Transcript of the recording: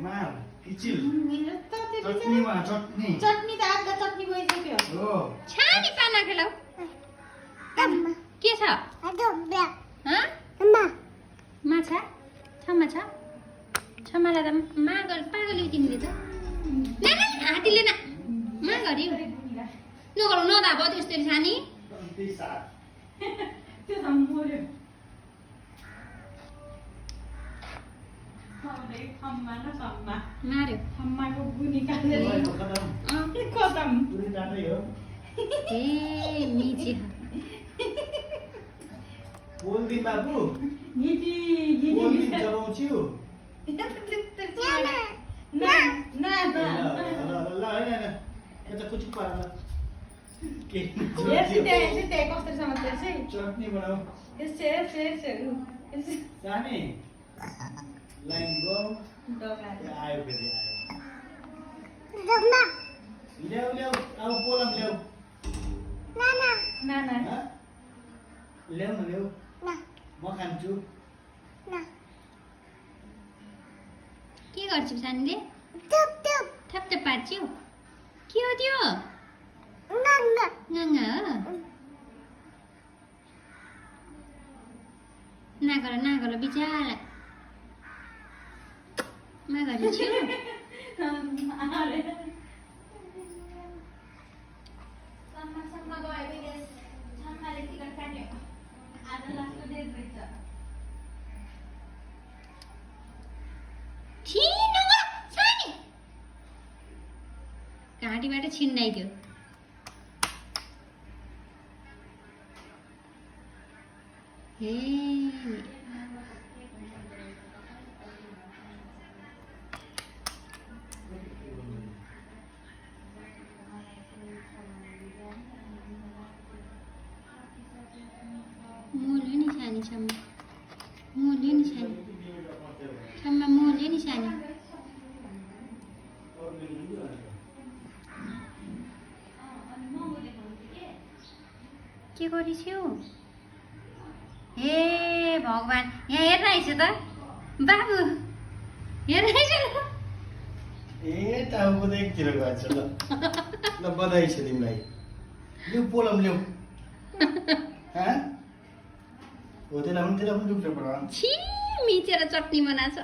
मार किचिल चटनी त आधा चटनी गइसक्यो हो छानी पाना खेलाउ के छ माछा छ मलाई त पागल तिमीले त हातीले न मागरी नगरौ न त अब त्यस्तै छानी त्यो त मर्यो मार्यो खम्माको गु निकालेर खतम पुरै टाटै हो ए मिची बोल्दी बाबु गिटी बोल्दी जगाउँछु ना ल हैन यता कुछ पार्ला के यस्तै कस्तो समात्दै छ चटनी बनाऊ यस्तै जाने लाइन गो डोका आयो फेरि आयो ल्याऊ अब पोलम ल्याऊ नाना ल्याऊ न ल्याऊ म खान्छु के गर्छौ सानीले थप पार्छौ के हो त्यो गङ्गा हो नागर बिचारा मागरी छु घाँटीबाट छिन्नाइदियो हे मोल्यो नि सानी मोल्यो नि सानी के गरिछौ हे भगवान यहाँ हेर आइछ त बाबु हेर आइछ ए टाउको त एकतिर गएछ ल ल बधाई छ तिमीलाई ल्याऊ पोलम ल्याऊ हो त्यसलाई पनि दुख्छ परा छि मिचेर चटनी बनाछ